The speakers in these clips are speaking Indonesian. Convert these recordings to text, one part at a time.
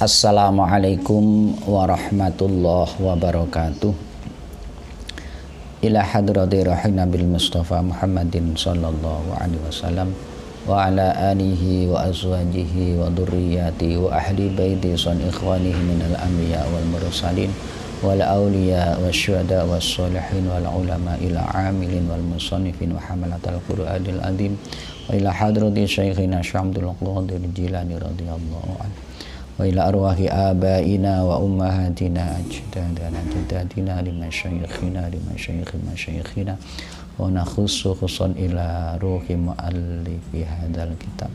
Assalamualaikum warahmatullahi wabarakatuh. Ila hadrati rahim Nabil Mustafa Muhammadin sallallahu alaihi wasallam wa ala alihi wa azwajihi wa dhurriyyati wa ahli baiti san ikhwanihi minal anbiya wal mursalin wal awliya wasyuhada was sholihin wal ulama ila amilin wal musannifin wa hamalatal qur'anil azim wa ila hadrati syekhina Syamdul Qadir Jilani radhiyallahu anhu wa ila arwahi abaina wa ummahatina ajdadana jaddatina limasyayikhina wa nakhussu khususan ila ruhi muallifi hadzal kitab.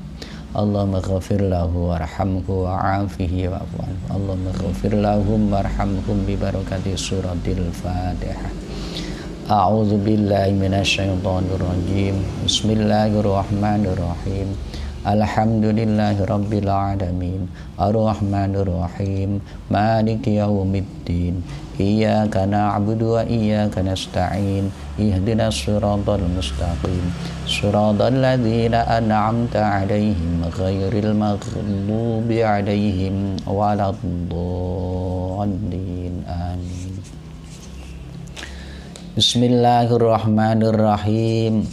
Allahumma ghafir lahu warhamhu wa'afihi wa'fu anhu. Allahumma ghafir lahum warhamhum bi barakati suratil Fatihah. A'udzu billahi minasyaitonir rajim. Bismillahirrahmanirrahim. Alhamdulillahi rabbil alamin arrahmanir rahim maliki yaumiddin iyyaka na'budu wa iyyaka nasta'in ihdinas siratal mustaqim siratal ladzina an'amta 'alaihim ghairil maghdubi 'alaihim waladdallin amin. Bismillahirrahmanirrahim.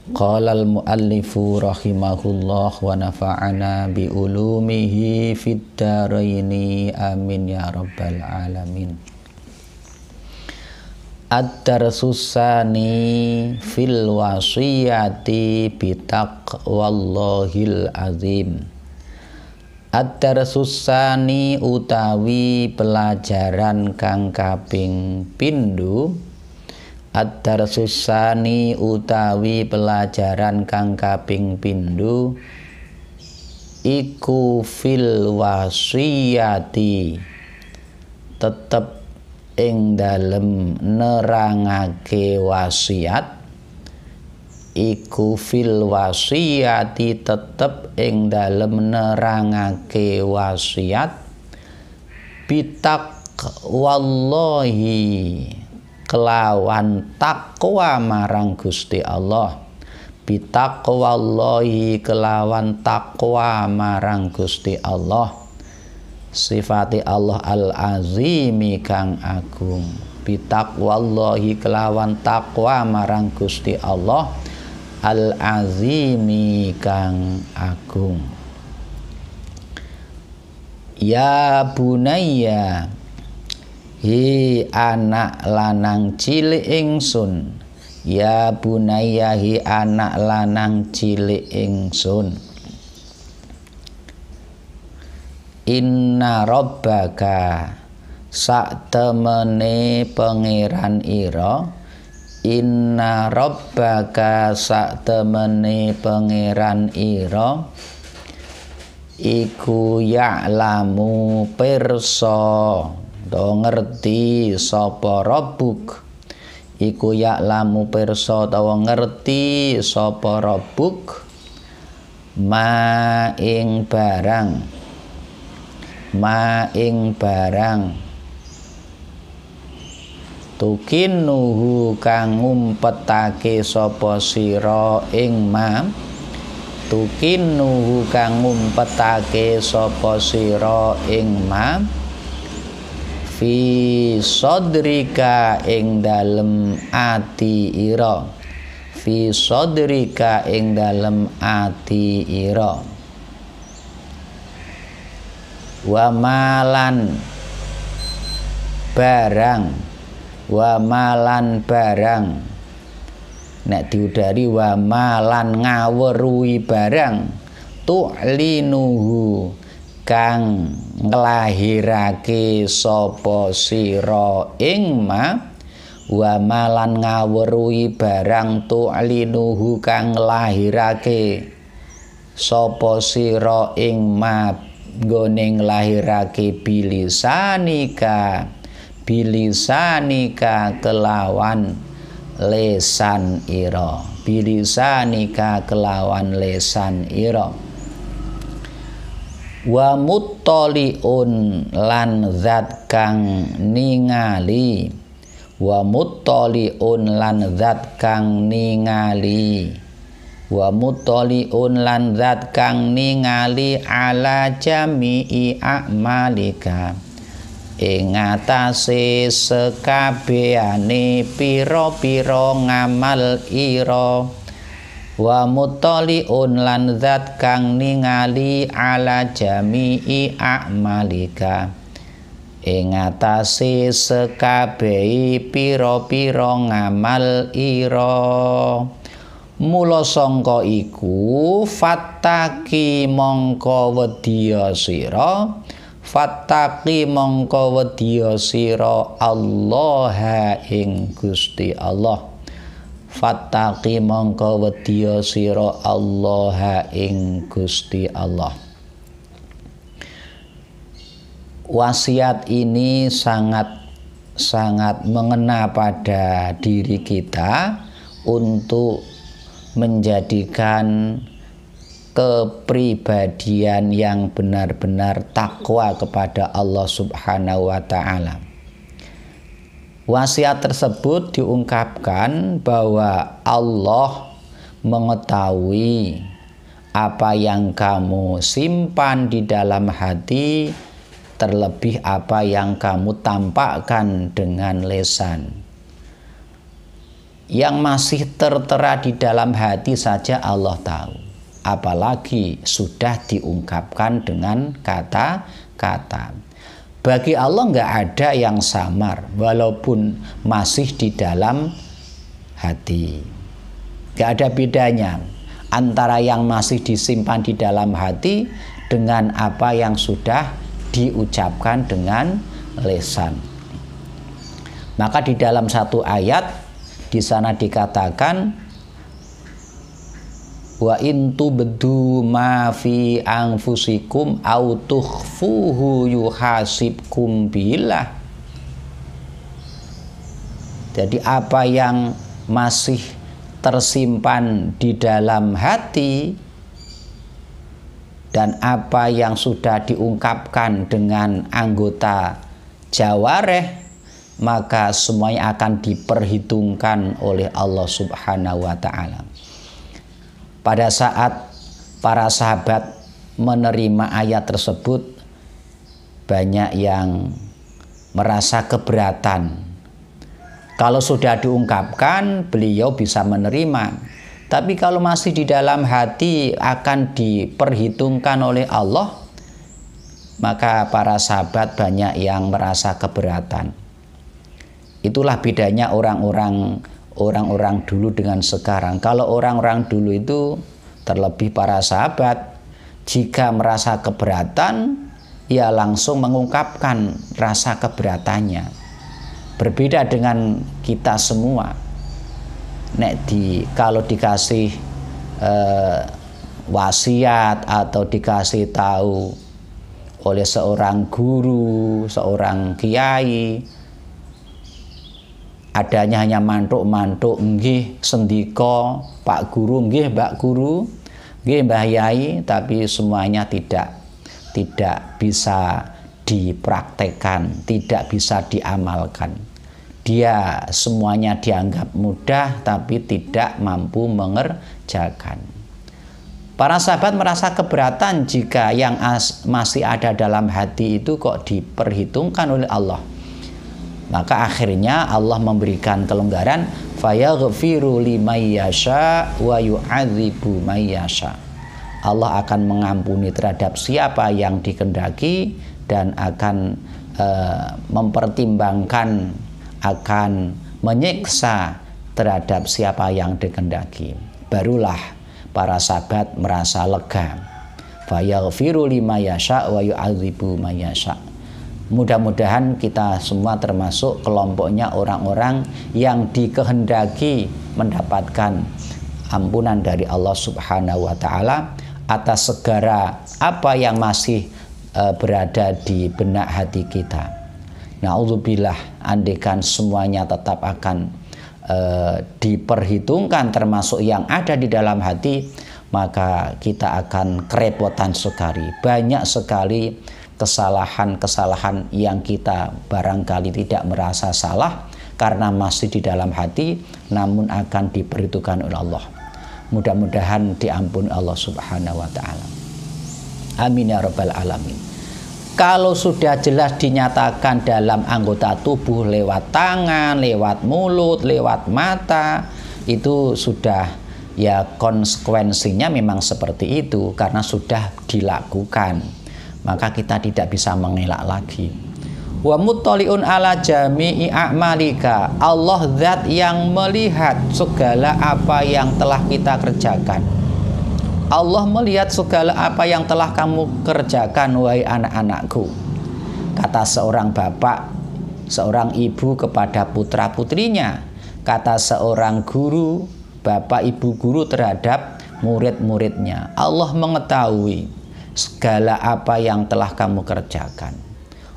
Qala al-muallifu rahimahullah wa nafa'ana bi ulumihi fid dharaini amin ya rabbal alamin. Ad-darsusani fil wasiyati bi taqwallahil azim. Ad-darsusani utawi pelajaran kang kaping pindho. Ad-darsusani utawi pelajaran kang kaping pindho iku fil wasiyati tetep ing dalem nerangake wasiat. Iku fil wasiyati tetep ing dalem nerangake wasiat bitak wallahi kelawan takwa marang Gusti Allah. Bitaqwallahi kelawan takwa marang Gusti Allah. Sifati Allah al-azimi kang agung. Bitaqwallahi kelawan takwa marang Gusti Allah al-azimi kang agung. Ya bunayya, hi anak lanang cilik ingsun. Ya bunayya, hi anak lanang cilik ingsun. Inna rabbaka sak temene pangeran ira. Inna rabbaka sak temene pangeran ira iku ya'lamu pirsa do ngerti sapa rabbuk. Iku ya'lamu pirsa utawa ngerti sapa rabbuk ma ing barang tukinuhu kang ngumpetake sapa sira ing ma. Tukinuhu kang ngumpetake sapa sira ing ma fi sodrika ing dalem ati ira. Fi sodrika ing dalem ati ira. Wa malan barang. Wa malan barang nek diudari wa malan ngaweruhi barang tu'linuhu kang nglahirake sapa sira ing ma. Wa malan ngaweruhi barang tu'linuhu kang nglahirake sapa sira ing ma nggone nglahirake bilisanika. Bilisanika kelawan lesan ira. Bilisanika kelawan lesan ira. Wa muttaliun lan zat kang ningali. Wa muttaliun lan zat kang ningali. wa mutoliun lan zat kang ningali ala jami'i a'malika ing atase sekabehane pira-pira ngamal ira wa mutoliun lan zat kang ningali ala jami'i a'malika ing atase sekabehi pira-pira ngamal ira. Mula sangka iku fattaqi mongko wedya sira Allah ing Gusti Allah. Fattaqi mongko wedya sira Allah ing Gusti Allah. Wasiat ini sangat mengena pada diri kita untuk menjadikan kepribadian yang benar-benar takwa kepada Allah Subhanahu wa ta'ala. Wasiat tersebut diungkapkan bahwa Allah mengetahui apa yang kamu simpan di dalam hati, terlebih apa yang kamu tampakkan dengan lisan. Yang masih tertera di dalam hati saja Allah tahu, apalagi sudah diungkapkan dengan kata-kata. Bagi Allah nggak ada yang samar walaupun masih di dalam hati. Nggak ada bedanya antara yang masih disimpan di dalam hati dengan apa yang sudah diucapkan dengan lisan. Maka di dalam satu ayat di sana dikatakan wa in tubdu ma fi anfusikum au tukhfuhu yuhasibkum billah. Jadi apa yang masih tersimpan di dalam hati dan apa yang sudah diungkapkan dengan anggota jawareh, maka semuanya akan diperhitungkan oleh Allah Subhanahu wa ta'ala. Pada saat para sahabat menerima ayat tersebut, banyak yang merasa keberatan. Kalau sudah diungkapkan, beliau bisa menerima. Tapi kalau masih di dalam hati akan diperhitungkan oleh Allah, maka para sahabat banyak yang merasa keberatan. Itulah bedanya orang-orang dulu dengan sekarang. Kalau orang-orang dulu itu, terlebih para sahabat, jika merasa keberatan, ya langsung mengungkapkan rasa keberatannya. Berbeda dengan kita semua. Kalau dikasih wasiat atau dikasih tahu oleh seorang guru, seorang kiai, adanya hanya mantuk-mantuk, nggih sendika Pak Guru, nggih Mbak Guru, nggih Mbah Yai, tapi semuanya tidak bisa dipraktekkan, tidak bisa diamalkan. Dia semuanya dianggap mudah tapi tidak mampu mengerjakan. Para sahabat merasa keberatan jika yang masih ada dalam hati itu kok diperhitungkan oleh Allah. Maka akhirnya Allah memberikan kelonggaran, fayaghfiru liman yasha wa yu'adzibu man yasha. Allah akan mengampuni terhadap siapa yang dikehendaki dan akan mempertimbangkan, akan menyiksa terhadap siapa yang dikehendaki. Barulah para sahabat merasa lega. Fayaghfiru liman yasha wa yu'adzibu man yasha. Mudah-mudahan kita semua termasuk kelompoknya orang-orang yang dikehendaki mendapatkan ampunan dari Allah Subhanahu wa ta'ala atas segala apa yang masih berada di benak hati kita. Na'udzubillah, andaikan semuanya tetap akan diperhitungkan termasuk yang ada di dalam hati, maka kita akan kerepotan sekali. Banyak sekali kesalahan-kesalahan yang kita barangkali tidak merasa salah karena masih di dalam hati, namun akan diperhitungkan oleh Allah. Mudah-mudahan diampuni Allah Subhanahu wa taala. Amin ya rabbal alamin. Kalau sudah jelas dinyatakan dalam anggota tubuh lewat tangan, lewat mulut, lewat mata, itu sudah ya konsekuensinya memang seperti itu karena sudah dilakukan. Maka kita tidak bisa mengelak lagi. Wa muttaliun ala jami'i a'malika. Allah zat yang melihat segala apa yang telah kita kerjakan. Allah melihat segala apa yang telah kamu kerjakan, wahai anak-anakku. Kata seorang bapak, seorang ibu kepada putra-putrinya. Kata seorang guru, bapak ibu guru terhadap murid-muridnya. Allah mengetahui segala apa yang telah kamu kerjakan.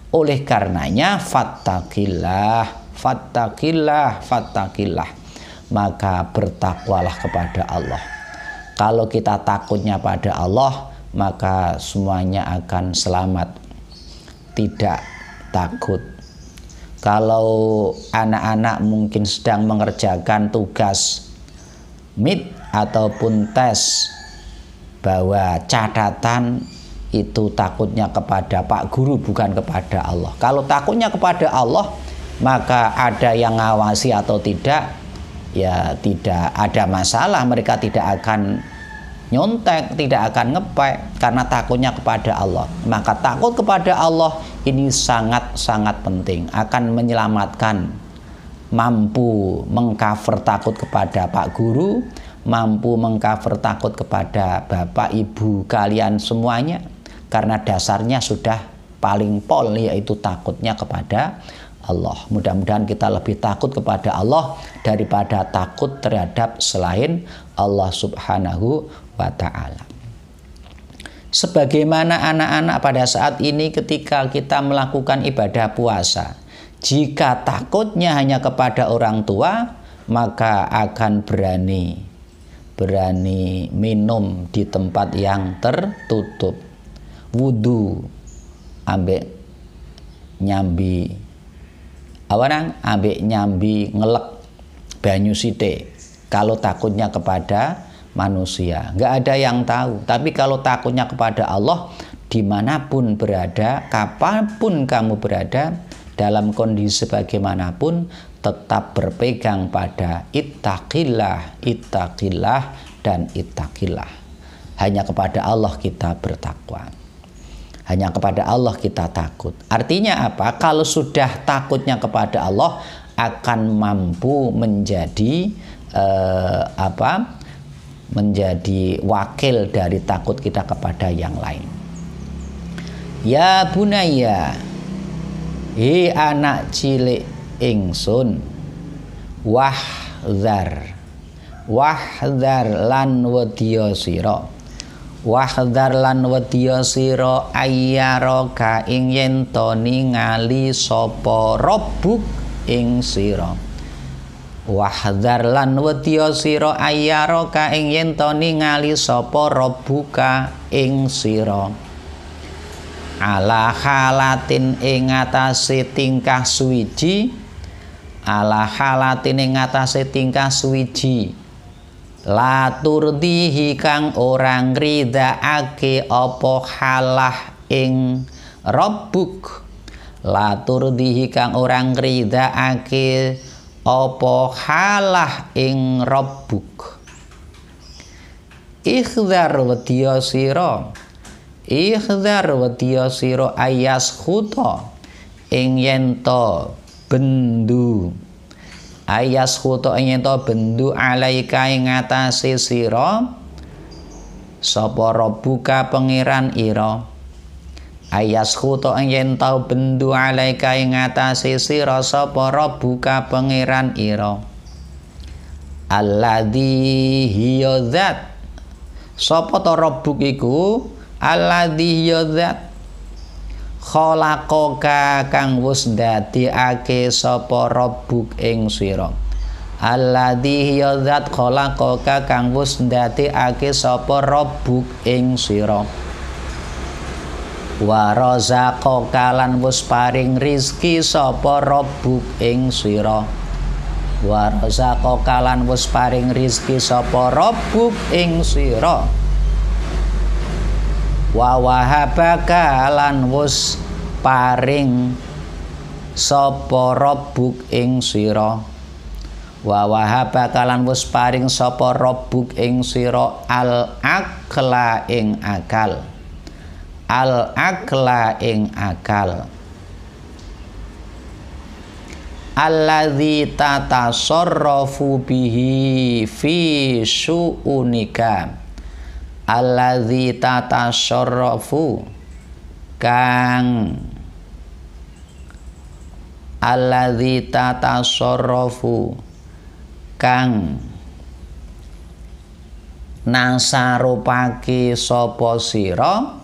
Oleh karenanya, fattaqillah, fattaqillah, fattaqillah. Maka bertakwalah kepada Allah. Kalau kita takutnya pada Allah, maka semuanya akan selamat. Tidak takut. Kalau anak-anak mungkin sedang mengerjakan tugas mid ataupun tes, bahwa catatan itu takutnya kepada Pak Guru bukan kepada Allah. Kalau takutnya kepada Allah, maka ada yang ngawasi atau tidak, ya tidak ada masalah. Mereka tidak akan nyontek, tidak akan ngepek karena takutnya kepada Allah. Maka takut kepada Allah ini sangat-sangat penting, akan menyelamatkan, mampu mengcover takut kepada Pak Guru, mampu mengcover takut kepada Bapak Ibu kalian semuanya, karena dasarnya sudah paling pol, yaitu takutnya kepada Allah. Mudah-mudahan kita lebih takut kepada Allah daripada takut terhadap selain Allah Subhanahu wa ta'ala. Sebagaimana anak-anak pada saat ini ketika kita melakukan ibadah puasa, jika takutnya hanya kepada orang tua, maka akan berani minum di tempat yang tertutup, wudu ambek nyambi ambek nyambi ngelek banyu sithik. Kalau takutnya kepada manusia, nggak ada yang tahu. Tapi kalau takutnya kepada Allah, dimanapun berada, kapanpun kamu berada, dalam kondisi bagaimanapun, tetap berpegang pada ittaqillah, ittaqillah, dan ittaqillah. Hanya kepada Allah kita bertakwa. Hanya kepada Allah kita takut. Artinya apa? Kalau sudah takutnya kepada Allah, akan mampu menjadi menjadi wakil dari takut kita kepada yang lain. Ya bunaya, anak cilik ingsun, wahdhar lan wedya sira, wahdhar lan wedya sira ayyaraka ing yen to ningali sapa rabbuk ing sira. Wahdhar lan wedya sira ayyaraka ing yen to ningali sapa rabbuka ing sira. Ala halatin ing atase tingkah suwiji, ala halatin ing atase tingkah suwiji, la turdihi kang orang ridhaake apa halah ing rabbuk, la turdihi kang orang ridhaake apa halah ing rabbuk. Ikhdhar wedya sira, ikhdhar wedya sira ayas khuta ing yen to bendu, ayas khuta ing yen to bendu alaika ing atase sira sapa rabbuka pangeran ira. Ayas khuta ing yen to bendu alaika ing atase sira sapa rabbuka pangeran ira. Alladzi hiya dzat, sapa to rabbuk iku? Alladzi yadzat khalaqaka kang wis ndadekake sapa rabbuk ing sira. Alladzi yadzat khalaqaka kang wis ndadekake sapa rabbuk ing sira. Wa razaqaka lan wis paring rizki sapa rabbuk ing sira. wa razaqaka lan wis paring rizki sapa rabbuk ing sira wa wahabaka lan wis paring sapa rabbuk ing sira wa wahabaka lan wis paring sapa rabbuk ing sira al aqla ing akal al aqla ing akal alladzi tatasarrafu bihi fi syu'unika alladzi tatasarrafu kang alladzi tatasarrafu kang nasarupake sapa sira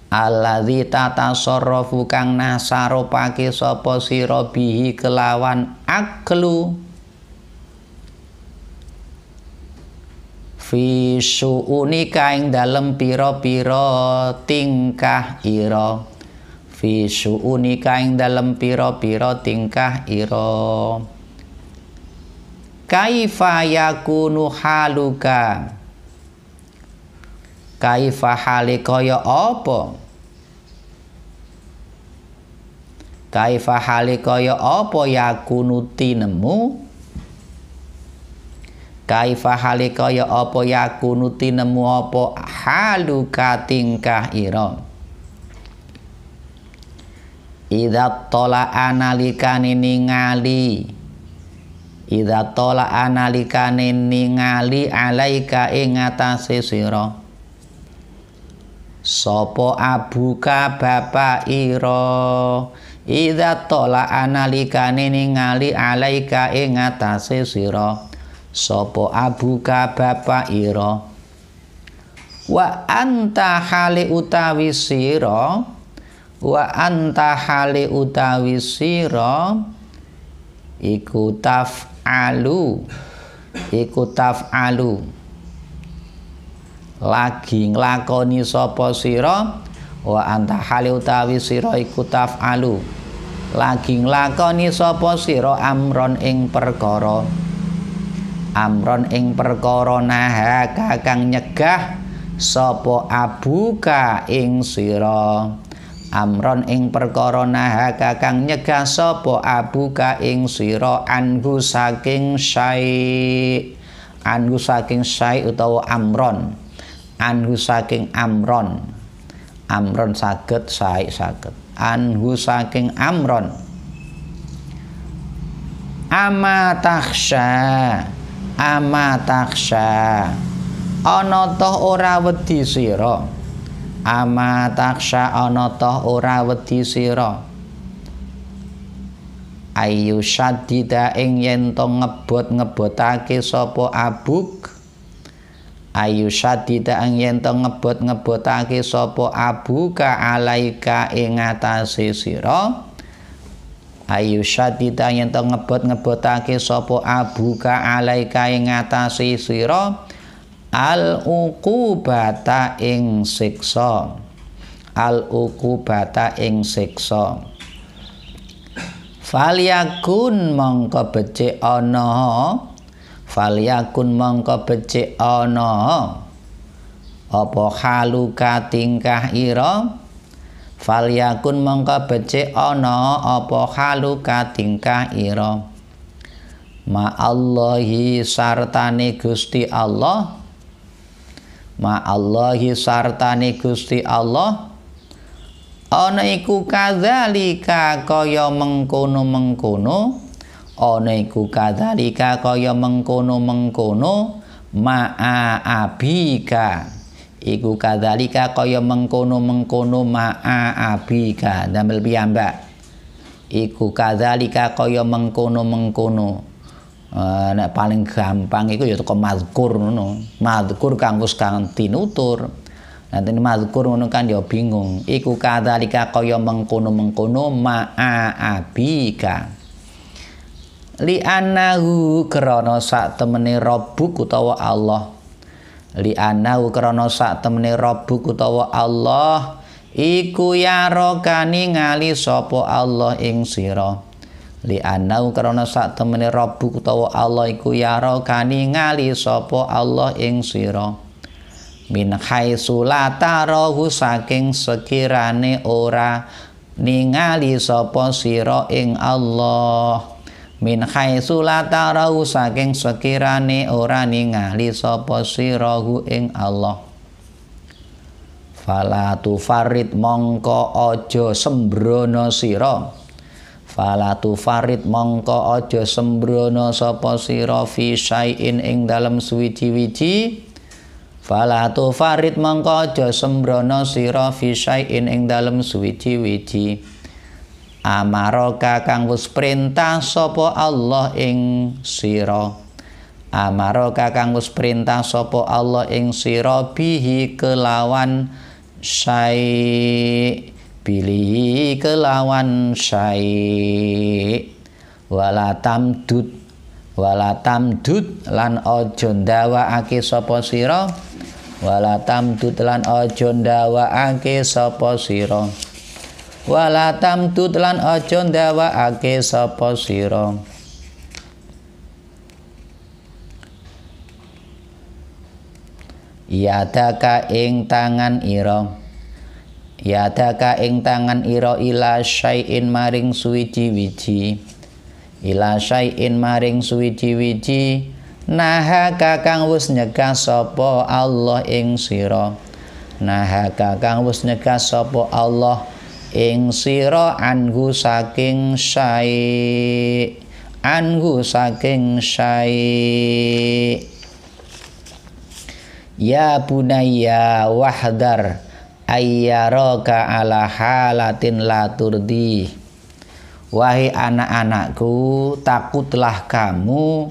alladzi tatasarrafu kang nasarupake sapa sira bihi kelawan aklu fi syu'unika ing dalem pira-pira tingkah ira fi syu'unika ing dalem pira-pira tingkah ira kaifa yakunu haluka kaifa hale kaya apa kaifa hale kaya apa yakunu tinemu kaifa hale kaya apa yakunu tinemu apa haluka tingkah ira idza tola analikane ningali idza tola analikane ningali alaika ing atase sira sapa abuka bapak ira idza tola analikane ningali alaika ing atase sira sapa abuka bapak ira wa anta hale utawi sira wa anta hale utawi sira iku taf'alu lagi nglakoni sapa sira wa anta hale utawi sira iku taf'alu lagi nglakoni sapa sira amron ing perkara naha kakang nyegah sapa abuka ing sira amron ing perkara naha kakang nyegah sapa abuka ing sira anhu saking syai utawa amron anhu saking amron saged syai saged anhu saking amron ama takhsha ana toh ora wedi sira ama takhsha ana toh ora wedi sira ayu syaddida ing yen to ngebot-ngebotake sapa abuk ayu syaddida ing yen to ngebot-ngebotake sapa abuka alaika ing atase sira ayu syaddida yen to ngebot-ngebotake sapa abuka alaika ing atase sira al uqubata ing siksa falyakun mongko becik ana apa haluka tingkah ira falyakun mongko becik ana apa haluka tingkah ira ma Allahi sartane Gusti Allah ana iku kadzalika kaya mengkono-mengkono ma'a abika iku kadzalika kaya mengkono-mengkono ma'a abika damel piyambak iku kadzalika kaya mengkono-mengkono nek paling gampang iku ya teko mazkur ngono mazkur kang wis kang tinutur nanti mazkur ngono kan ya bingung iku kadzalika kaya mengkono-mengkono ma'a abika li annahu krana sak temene rabbuk utawa Allah li annahu krana sak temene rabbuk utawa Allah iku yarokani ngali sapa Allah ing sira li anau karena sak temene Rabbuk utawa Allah iku yara kani ngali sapa Allah ing sira min haitsu la tarahu saking sekirane ora ningali sapa sira ing Allah min haitsu la tarahu saking sekirane ora ningali sapa sirahu ing Allah fala tufarid mongko aja sembrono sira fala tufarid mongko aja sembrono sapa sira fi syai'in ing dalem suwiji-wiji fala tufarid mongko aja sembrono sira fi syai'in ing dalem suwiji-wiji amaraka kang wis perintah sapa Allah ing sira amaraka kang wis perintah sapa Allah ing sira bihi kelawan syai' pilih kelawan syai' wala tamdud lan aja ndawakake sapa sira wala tamdud lan aja ndawakake sapa sira wala tamdud lan aja ndawakake sapa sira yadaka ing tangan ira yadaka ing tangan ira ila syai'in maring suwiji-wiji ila syai'in maring suwiji-wiji nahaka kang wis nyegah sapa Allah ing sira nahaka kang wis nyegah sapa Allah ing sira anhu saking syai' anhu saking syai' ya bunayya wahdar ayyaraka ala halatin la turdi wahai anak-anakku takutlah kamu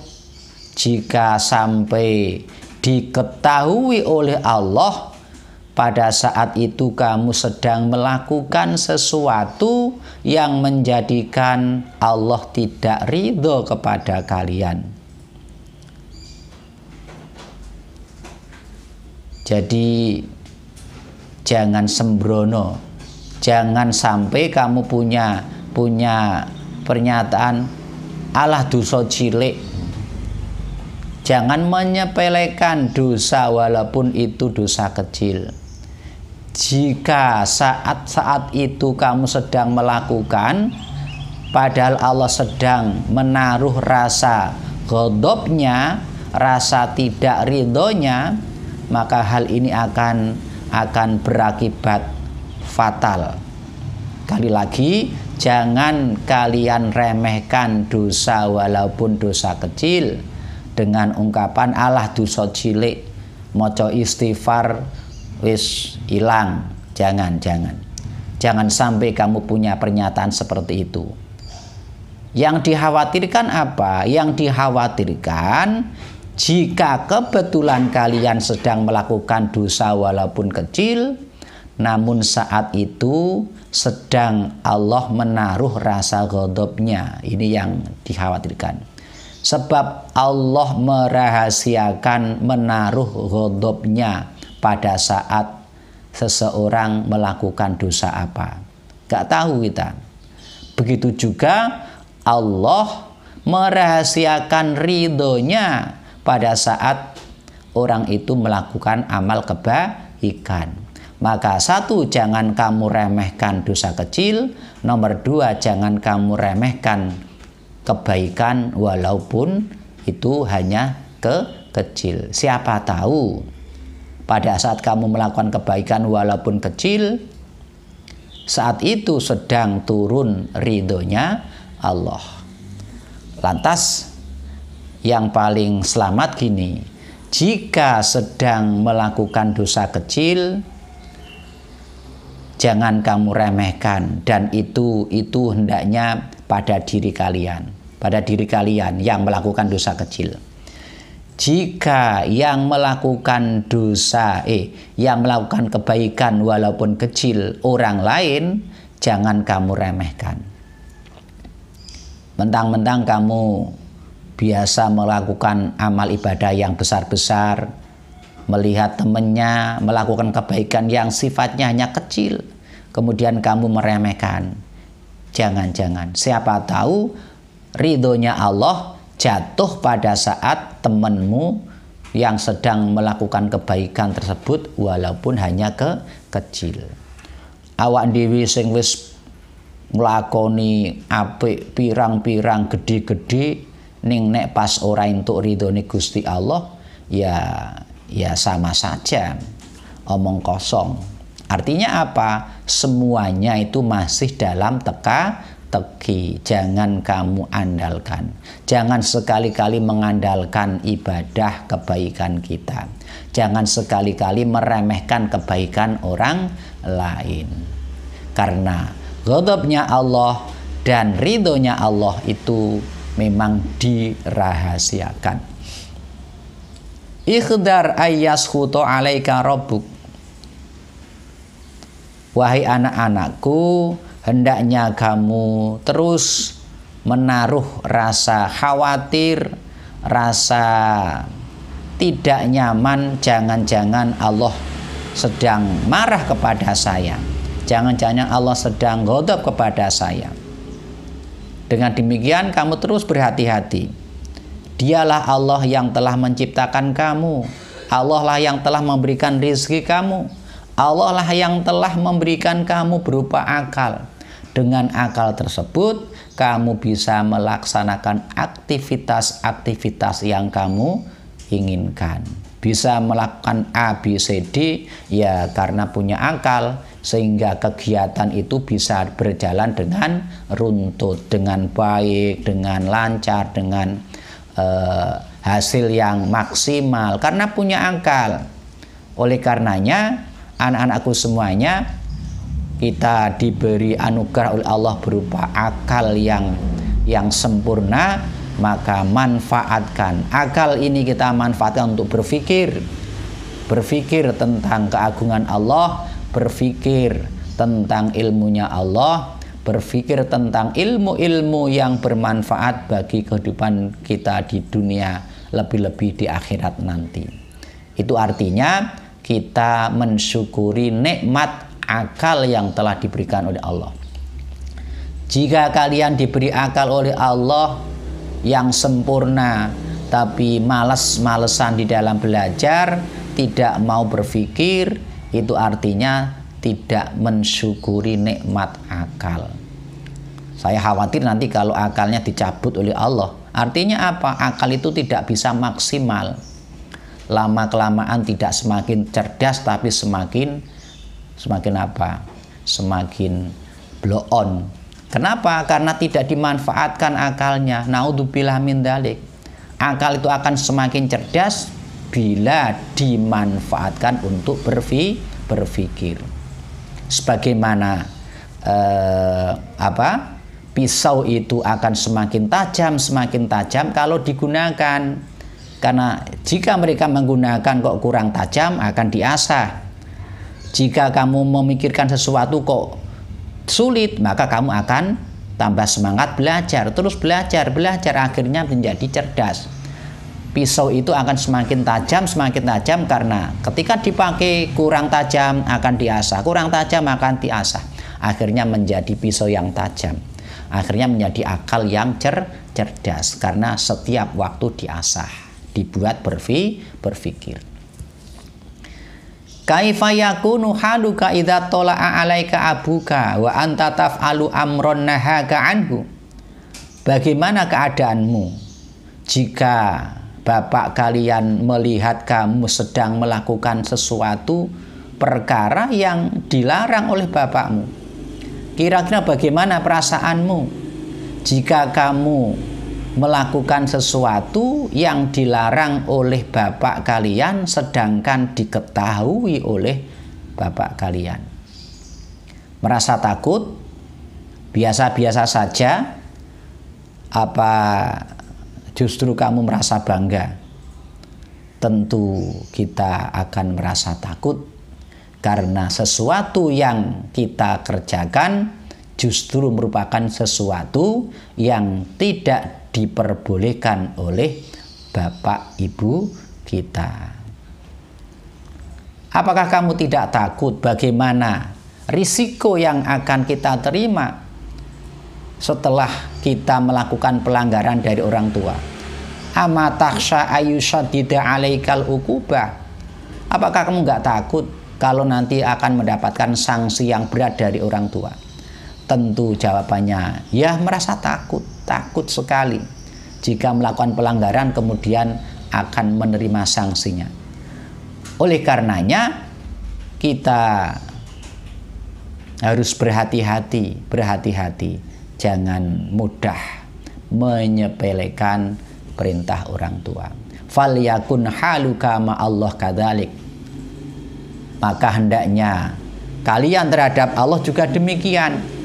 jika sampai diketahui oleh Allah pada saat itu kamu sedang melakukan sesuatu yang menjadikan Allah tidak ridho kepada kalian. Jadi jangan sembrono, jangan sampai kamu punya pernyataan alah dosa cilik. Jangan menyepelekan dosa walaupun itu dosa kecil. Jika saat itu kamu sedang melakukan, padahal Allah sedang menaruh rasa ghadabnya, rasa tidak ridhonya, maka hal ini akan berakibat fatal. Kali lagi, jangan kalian remehkan dosa walaupun dosa kecil dengan ungkapan alah dosa cilik, maca istighfar wis ilang. Jangan sampai kamu punya pernyataan seperti itu. Yang dikhawatirkan apa? Yang dikhawatirkan jika kebetulan kalian sedang melakukan dosa walaupun kecil, namun saat itu sedang Allah menaruh rasa ghadabnya. Ini yang dikhawatirkan. Sebab Allah merahasiakan menaruh ghadabnya pada saat seseorang melakukan dosa apa. Gak tahu kita. Begitu juga Allah merahasiakan ridhonya pada saat orang itu melakukan amal kebaikan. Maka satu, jangan kamu remehkan dosa kecil. Nomor dua, jangan kamu remehkan kebaikan walaupun itu hanya kecil. Siapa tahu pada saat kamu melakukan kebaikan walaupun kecil, saat itu sedang turun ridhonya Allah. Lantas yang paling selamat gini, jika sedang melakukan dosa kecil, jangan kamu remehkan, dan itu hendaknya pada diri kalian yang melakukan dosa kecil. Jika yang melakukan yang melakukan kebaikan walaupun kecil orang lain, jangan kamu remehkan. Mentang-mentang kamu biasa melakukan amal ibadah yang besar-besar, melihat temannya melakukan kebaikan yang sifatnya hanya kecil, kemudian kamu meremehkan. Jangan. Siapa tahu ridhonya Allah jatuh pada saat temanmu yang sedang melakukan kebaikan tersebut walaupun hanya kecil. Awak dhewe sing wis nglakoni apik pirang-pirang gede-gede ning nek pas ora entuk ridhone Gusti Allah ya sama saja omong kosong. Artinya apa? Semuanya itu masih dalam teka-teki. Jangan kamu andalkan. Jangan sekali-kali mengandalkan ibadah kebaikan kita. Jangan sekali-kali meremehkan kebaikan orang lain. Karena ghadabnya Allah dan ridhonya Allah itu memang dirahasiakan. Ikhdar ayyashuto alaika rabbuk. Wahai anak-anakku, hendaknya kamu terus menaruh rasa khawatir, rasa tidak nyaman, jangan-jangan Allah sedang marah kepada saya. Jangan-jangan Allah sedang ghadab kepada saya. Dengan demikian kamu terus berhati-hati. Dialah Allah yang telah menciptakan kamu. Allah lah yang telah memberikan rezeki kamu. Allah lah yang telah memberikan kamu berupa akal. Dengan akal tersebut, kamu bisa melaksanakan aktivitas-aktivitas yang kamu inginkan. Bisa melakukan A, B, C, D, ya karena punya akal. Sehingga kegiatan itu bisa berjalan dengan runtut, dengan baik, dengan lancar, dengan hasil yang maksimal. Karena punya akal. Oleh karenanya, anak-anakku semuanya, kita diberi anugerah oleh Allah berupa akal yang sempurna, maka manfaatkan akal ini, kita manfaatkan untuk berpikir tentang keagungan Allah, berpikir tentang ilmunya Allah, berpikir tentang ilmu-ilmu yang bermanfaat bagi kehidupan kita di dunia, lebih-lebih di akhirat nanti. Itu artinya kita mensyukuri nikmat akal yang telah diberikan oleh Allah. Jika kalian diberi akal oleh Allah yang sempurna, tapi malas-malesan di dalam belajar, tidak mau berpikir, itu artinya tidak mensyukuri nikmat akal. Saya khawatir nanti kalau akalnya dicabut oleh Allah. Artinya apa? Akal itu tidak bisa maksimal. Lama-kelamaan tidak semakin cerdas, tapi semakin apa? Semakin blow on. Kenapa? Karena tidak dimanfaatkan akalnya. Naudzubillah min dzalik. Akal itu akan semakin cerdas bila dimanfaatkan untuk berpikir. Sebagaimana pisau itu akan semakin tajam kalau digunakan. Karena jika mereka menggunakan kok kurang tajam, akan diasah. Jika kamu memikirkan sesuatu kok sulit, maka kamu akan tambah semangat belajar, terus belajar, akhirnya menjadi cerdas. Pisau itu akan semakin tajam karena ketika dipakai kurang tajam akan diasah, kurang tajam akan diasah. Akhirnya menjadi pisau yang tajam. Akhirnya menjadi akal yang cerdas karena setiap waktu diasah, dibuat berpikir. Kaifa yakunu haluka idza tala'a 'alaika abuka wa anta taf'alu amron nahaka anhu. Bagaimana keadaanmu jika bapak kalian melihat kamu sedang melakukan sesuatu perkara yang dilarang oleh bapakmu? Kira-kira bagaimana perasaanmu jika kamu melakukan sesuatu yang dilarang oleh bapak kalian sedangkan diketahui oleh bapak kalian? Merasa takut? Biasa-biasa saja? Apa justru kamu merasa bangga? Tentu kita akan merasa takut karena sesuatu yang kita kerjakan justru merupakan sesuatu yang tidak diperbolehkan oleh bapak ibu kita. Apakah kamu tidak takut bagaimana risiko yang akan kita terima setelah kita melakukan pelanggaran dari orang tua? Ama takhsha ayyushaddida 'alaikal uqubah? Apakah kamu nggak takut kalau nanti akan mendapatkan sanksi yang berat dari orang tua? Tentu jawabannya, ya merasa takut sekali jika melakukan pelanggaran kemudian akan menerima sanksinya. Oleh karenanya kita harus berhati-hati, jangan mudah menyepelekan perintah orang tua. Falyakun haluka ma Allah kadzalik. Maka hendaknya kalian terhadap Allah juga demikian.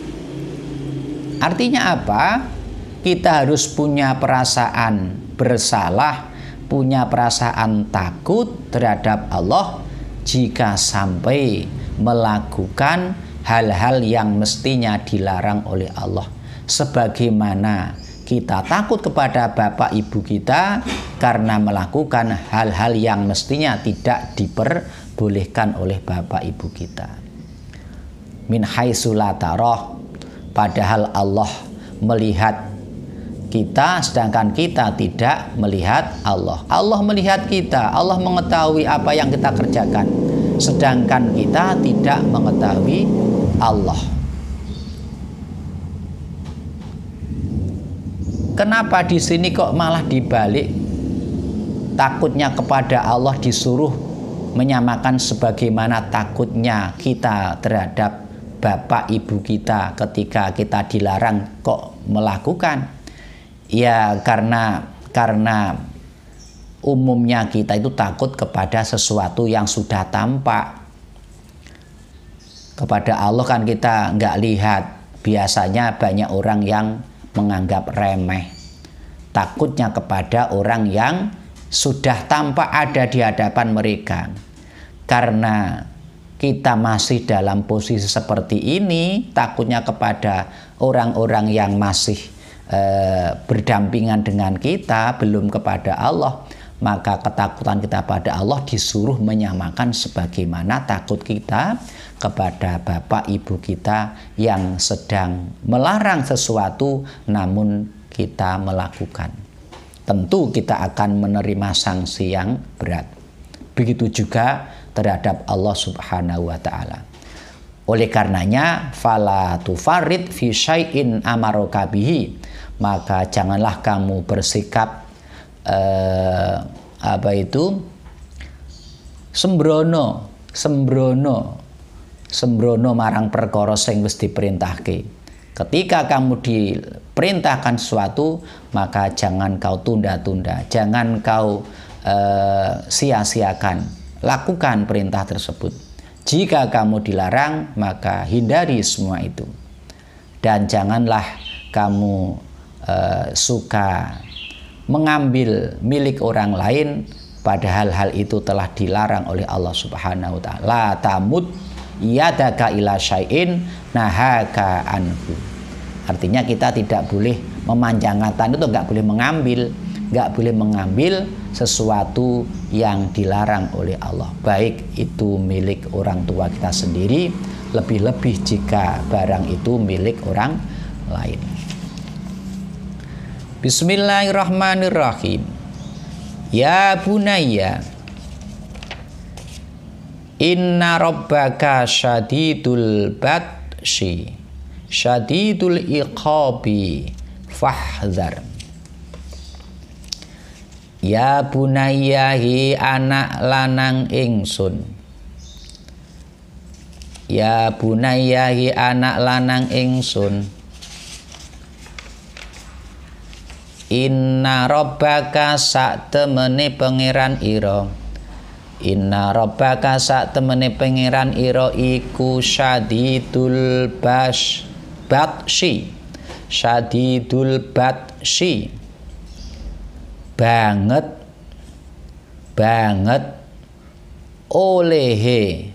Artinya apa? Kita harus punya perasaan bersalah, punya perasaan takut terhadap Allah jika sampai melakukan hal-hal yang mestinya dilarang oleh Allah. Sebagaimana kita takut kepada bapak ibu kita karena melakukan hal-hal yang mestinya tidak diperbolehkan oleh bapak ibu kita. Min haitsu la tarah, padahal Allah melihat kita sedangkan kita tidak melihat Allah. Allah melihat kita, Allah mengetahui apa yang kita kerjakan, sedangkan kita tidak mengetahui Allah. Kenapa di sini kok malah dibalik? Takutnya kepada Allah disuruh menyamakan sebagaimana takutnya kita terhadap bapak ibu kita ketika kita dilarang kok melakukan? Ya karena umumnya kita itu takut kepada sesuatu yang sudah tampak. Kepada Allah kan kita nggak lihat. Biasanya banyak orang yang menganggap remeh. Takutnya kepada orang yang sudah tampak ada di hadapan mereka. Karena kita masih dalam posisi seperti ini, takutnya kepada orang-orang yang masih berdampingan dengan kita, belum kepada Allah, maka ketakutan kita pada Allah disuruh menyamakan sebagaimana takut kita kepada bapak ibu kita yang sedang melarang sesuatu namun kita melakukan. Tentu kita akan menerima sanksi yang berat. Begitu juga terhadap Allah Subhanahu wa taala. Oleh karenanya fala tufarid fi syai'in amaraka bihi, maka janganlah kamu bersikap sembrono marang perkara sing wis diperintahke. Ketika kamu diperintahkan sesuatu, maka jangan kau tunda-tunda, jangan kau sia-siakan, lakukan perintah tersebut. Jika kamu dilarang, maka hindari semua itu. Dan janganlah kamu suka mengambil milik orang lain padahal hal itu telah dilarang oleh Allah Subhanahu wa taala. La tamud yadaka ila syai'in nahaka anhu. Artinya kita tidak boleh memanjangkan tangan itu, nggak boleh mengambil sesuatu yang dilarang oleh Allah, baik itu milik orang tua kita sendiri, lebih-lebih jika barang itu milik orang lain. Bismillahirrahmanirrahim. Ya bunayya, inna rabbaka syadidul batshi syadidul iqabi fahdhar. Ya bunayya, hi anak lanang ingsun. Ya bunayya, hi anak lanang ingsun. Inna rabbaka sak temene pangeran ira. Inna rabbaka sak temene pangeran ira iku syadidul batshi. Syadidul batshi. Banget olehe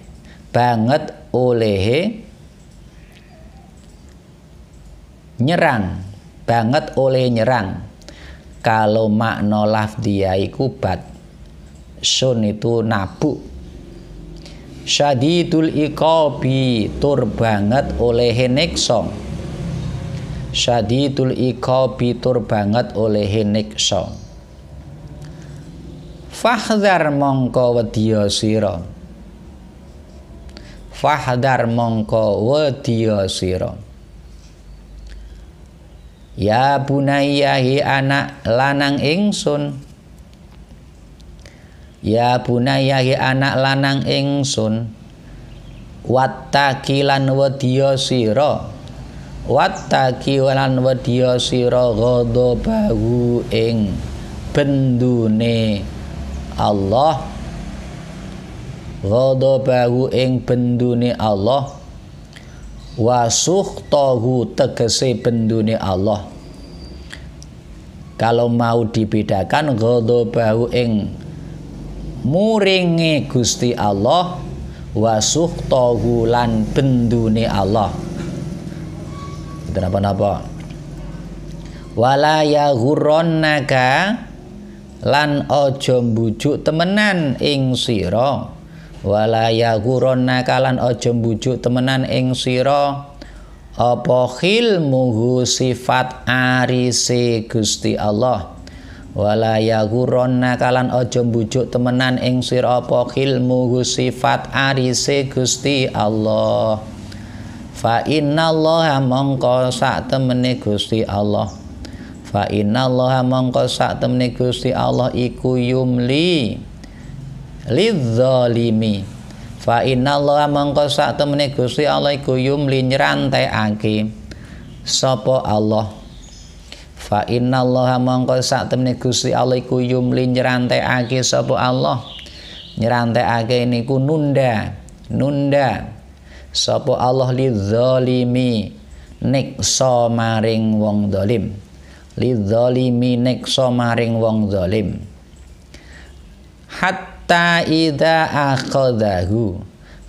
nyerang, banget oleh nyerang. Kalau makna lafdhiyah iku bat, sun itu nabuk. Syadidul iqabi, tur banget oleh nekso. syadidul iqabi tur banget oleh niksa. Fahdhar mongko wedya sira, fahdhar mongko wedya sira. Ya bunayya hi anak lanang ingsun, ya bunayya hi anak lanang ingsun, wattaqi lan wedya sira, wattaqi lan wedya sira ghadabahu ing bendune Allah, ghadabahu ing bendune Allah, wa sukhtahu tegese bendune Allah. Kalau mau dibedakan ghadabahu ing muringe Gusti Allah, wa sukhtahu lan bendune Allah. Itu napa-napa. Wala yaghurrannaka lan aja mbujuk temenan ing sira, wala yaghurrannaka lan aja mbujuk temenan ing sira apa khilmuhu sifat arise Gusti Allah, wala yaghurrannaka lan aja mbujuk temenan ing sira apa khilmuhu sifat arise Gusti Allah. Fa innallaha mongko sak temene Gusti Allah, fa innallaha mongko sak temene Gusti Allah iku yumli lidzalimi, fa innallaha mongko sak temene Gusti Allah iku yumli nyrantekake sapa Allah, fa innallaha mongko sak temene Gusti Allah iku yumli nyrantekake sapa Allah, nyrantekake niku nunda sapa Allah lidzalimi niksa maring wong zalim, lidzalimi niksa maring wong zalim. Hatta idza akhadahu,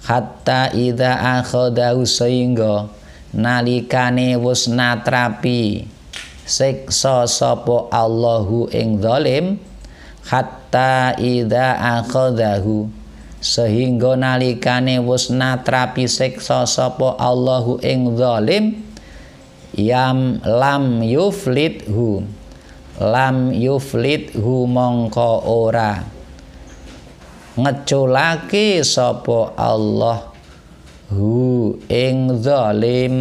hatta idza akhadahu sehingga nalikane wis natrapi siksa sapa Allahu ing zalim, hatta idza akhadahu sehingga nalikane wis natrapi siksa sapa Allahu ing zalim, yam lam yuflithu mongko ora ngeculake sapa Allah hu ing zalim,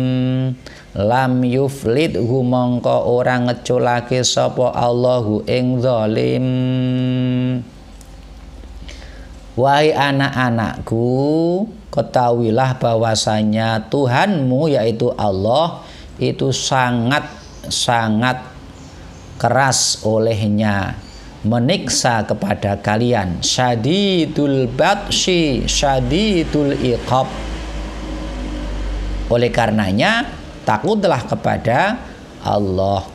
lam yuflithu mongko ora ngeculake sapa Allah hu ing zalim. Wahai anak-anakku, ketahuilah bahwasanya Tuhanmu yaitu Allah itu sangat keras olehnya meniksa kepada kalian. Syadidul batshi syadidul iqab. Oleh karenanya takutlah kepada Allah.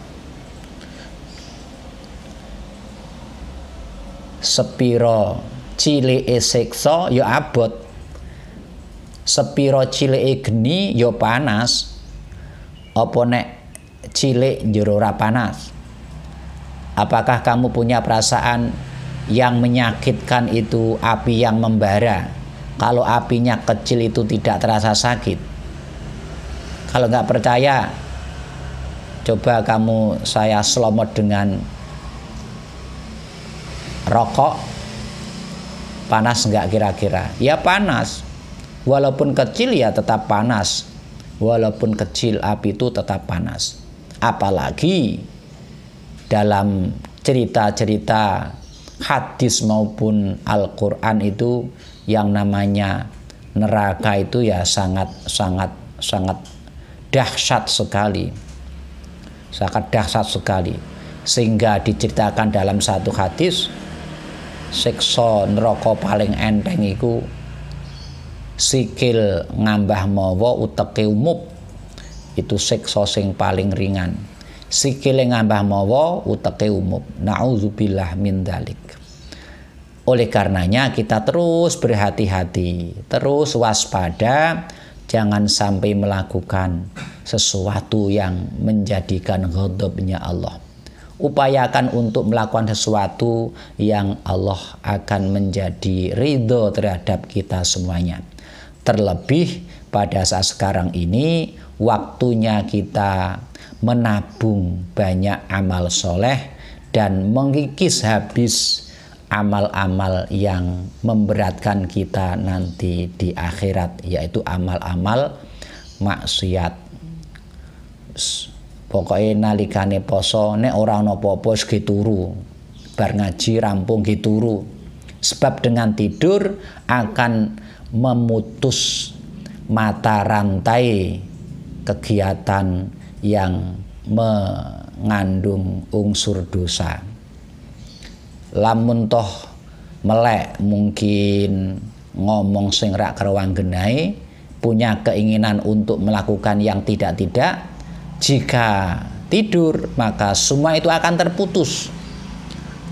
Sepiro cilike siksa ya abot, sepiro cilike geni ya panas. Apa nek cilik njero ora panas? Apakah kamu punya perasaan yang menyakitkan itu api yang membara? Kalau apinya kecil itu tidak terasa sakit. Kalau nggak percaya, coba kamu saya selomot dengan rokok. Panas nggak kira-kira? Ya panas. Walaupun kecil ya tetap panas. Walaupun kecil api itu tetap panas. Apalagi dalam cerita-cerita hadis maupun Al-Quran itu yang namanya neraka itu ya sangat dahsyat sekali. Sangat dahsyat sekali. Sehingga diceritakan dalam satu hadis, siksa neraka paling enteng iku sikil ngambah mawa uteke umup. Itu siksa sing paling ringan. Sikil ngambah mawa uteke umup. Nauzubillah min dzalik. Oleh karenanya kita terus berhati-hati, terus waspada, jangan sampai melakukan sesuatu yang menjadikan ghadabnya Allah. Upayakan untuk melakukan sesuatu yang Allah akan menjadi ridho terhadap kita semuanya. Terlebih pada saat sekarang ini waktunya kita menabung banyak amal soleh dan mengikis habis amal-amal yang memberatkan kita nanti di akhirat, yaitu amal-amal maksiat. Pokoknya nalikane poso nek ora ana apa-apa wis turu, bar ngaji rampung turu. Sebab dengan tidur akan memutus mata rantai kegiatan yang mengandung unsur dosa. Lamun toh melek mungkin ngomong sing rak kerwanggenai, punya keinginan untuk melakukan yang tidak-tidak, jika tidur maka semua itu akan terputus.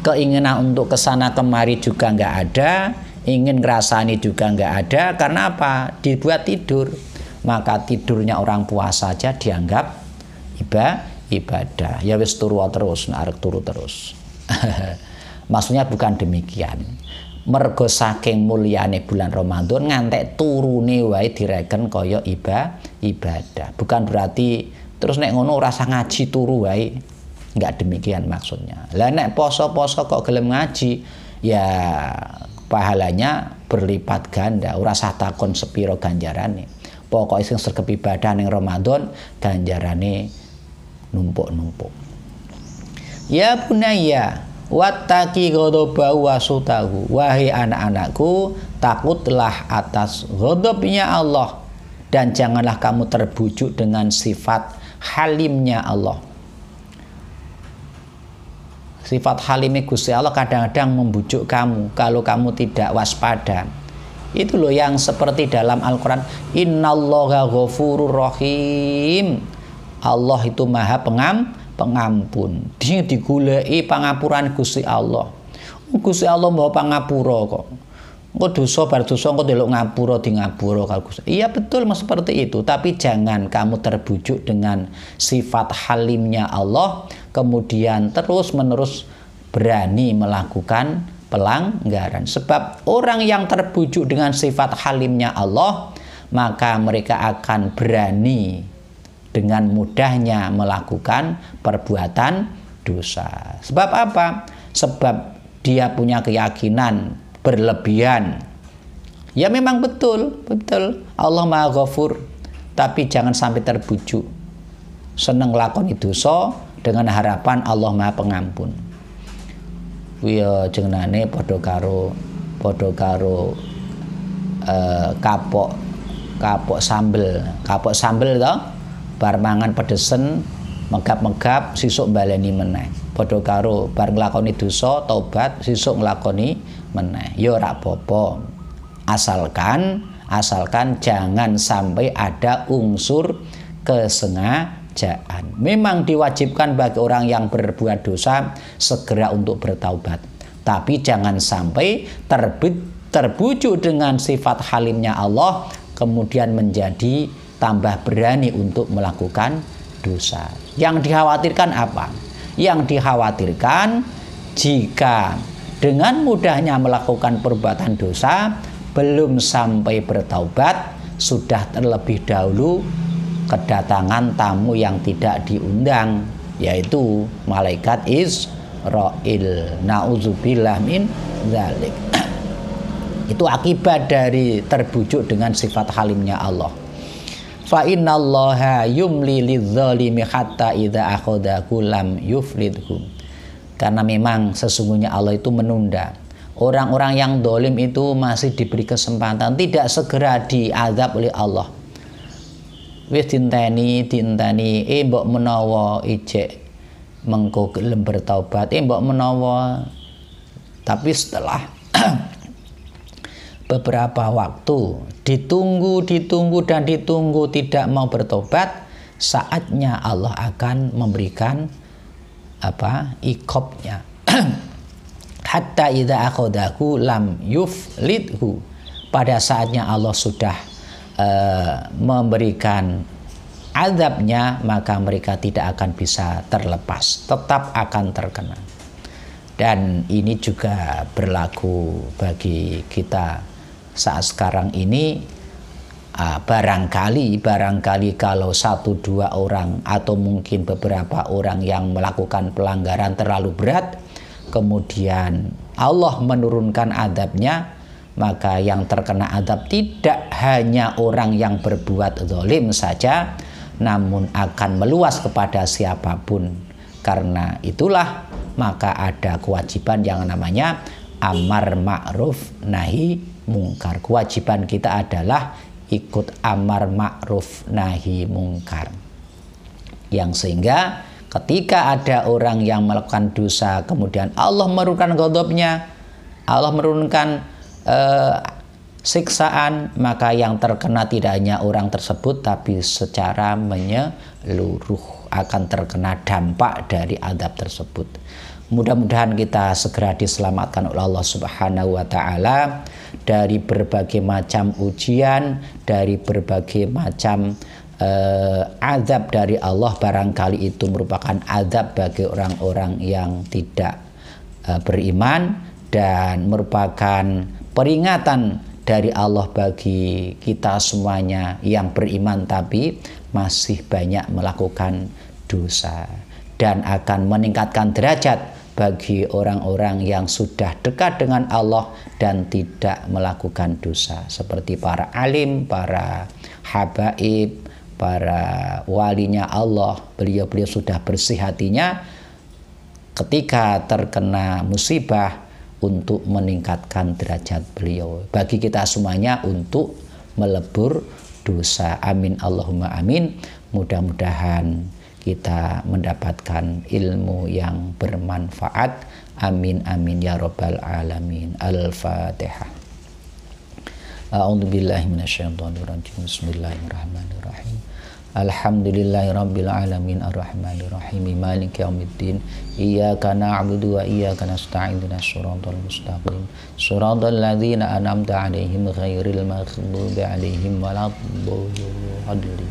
Keinginan untuk kesana kemari juga nggak ada, ingin ngerasani juga nggak ada. Karena apa? Dibuat tidur. Maka tidurnya orang puasa saja dianggap ibadah. Ya wis turu terus, arek turu terus. Maksudnya bukan demikian. Mergo saking mulyane bulan Ramadan ngantek turune wae direken kaya ibadah. Bukan berarti terus nek ngono rasa ngaji turu wae. Enggak demikian maksudnya. Lah nek poso-poso kok gelem ngaji, ya pahalanya berlipat ganda. Ora usah takon sepiro ganjarane. Pokoke sing sregep ibadah ning Ramadan ganjarane numpuk-numpuk. Ya bunayya wattaqi ghadabahu wasutahu. Wahai anak-anakku, takutlah atas ghadabnya Allah dan janganlah kamu terbujuk dengan sifat halimnya Allah. Sifat halimnya Gusti Allah kadang-kadang membujuk kamu kalau kamu tidak waspada. Itu loh yang seperti dalam Al-Quran, innallaha ghafurur rahim. Allah itu maha pengampun. Dia digulai pangapuran Gusti Allah. Gusti Allah maha pangapura kok. Engko dosa bar dosa engko delok ngapura di ngapura kalau Gusti. Iya betul seperti itu, tapi jangan kamu terbujuk dengan sifat halimnya Allah kemudian terus-menerus berani melakukan pelanggaran. Sebab orang yang terbujuk dengan sifat halimnya Allah, maka mereka akan berani dengan mudahnya melakukan perbuatan dosa. Sebab apa? Sebab dia punya keyakinan berlebihan. Ya memang betul Allah Maha Ghafur, tapi jangan sampai terbujuk seneng lakoni dosa dengan harapan Allah Maha Pengampun. Kuwi jenengane padha karo kapok sambel to, bar mangan pedesen megap-megap sisuk baleni meneh. Padha karo bar nglakoni dosa tobat sisuk nglakoni meneh. Ya ora apa-apa. Asalkan jangan sampai ada unsur kesengajaan. Memang diwajibkan bagi orang yang berbuat dosa segera untuk bertaubat. Tapi jangan sampai terbujuk dengan sifat halimnya Allah kemudian menjadi tambah berani untuk melakukan dosa. Yang dikhawatirkan apa? Yang dikhawatirkan jika dengan mudahnya melakukan perbuatan dosa belum sampai bertaubat sudah terlebih dahulu kedatangan tamu yang tidak diundang, yaitu malaikat Israil. Nauzubillah min dzalik. Itu akibat dari terbujuk dengan sifat halimnya Allah. Fa innallaha yumli lidzalimi hatta idza akhadahu lam yuflidhu. Karena memang sesungguhnya Allah itu menunda. Orang-orang yang dolim itu masih diberi kesempatan, tidak segera diazab oleh Allah. Wis dinteni mbok menawa ijek mengko gelem bertaubat, mbok menawa. Tapi setelah beberapa waktu ditunggu tidak mau bertobat, saatnya Allah akan memberikan iqabnya. Hatta idza akhadahu lam yuflidhu. Pada saatnya Allah sudah memberikan azabnya, maka mereka tidak akan bisa terlepas, tetap akan terkena. Dan ini juga berlaku bagi kita saat sekarang ini. barangkali kalau 1-2 orang atau mungkin beberapa orang yang melakukan pelanggaran terlalu berat, kemudian Allah menurunkan azabnya, maka yang terkena azab tidak hanya orang yang berbuat zalim saja, namun akan meluas kepada siapapun. Karena itulah maka ada kewajiban yang namanya amar ma'ruf nahi mungkar. Kewajiban kita adalah ikut amar ma'ruf nahi mungkar, yang sehingga ketika ada orang yang melakukan dosa kemudian Allah menurunkan ghadabnya, Allah menurunkan siksaan, maka yang terkena tidak hanya orang tersebut tapi secara menyeluruh akan terkena dampak dari azab tersebut. Mudah-mudahan kita segera diselamatkan oleh Allah Subhanahu wa taala dari berbagai macam ujian, dari berbagai macam azab dari Allah. Barangkali itu merupakan azab bagi orang-orang yang tidak beriman dan merupakan peringatan dari Allah bagi kita semuanya yang beriman tapi masih banyak melakukan dosa, dan akan meningkatkan derajat bagi orang-orang yang sudah dekat dengan Allah dan tidak melakukan dosa, seperti para alim, para habaib, para walinya Allah. Beliau-beliau sudah bersih hatinya ketika terkena musibah untuk meningkatkan derajat beliau. Bagi kita semuanya untuk melebur dosa. Amin Allahumma amin. Mudah-mudahan kita mendapatkan ilmu yang bermanfaat. Amin amin ya rabbal alamin. Al-Fatihah. A'udzubillahi minasyaitonirrajim. Bismillahirrahmanirrahim. Alhamdulillahirabbil alamin arrahmanirrahim maliki yaumiddin iyyaka na'budu wa iyyaka nasta'in ihdinas siratal mustaqim siratal ladzina an'amta 'alaihim ghairil maghdubi 'alaihim waladdallin.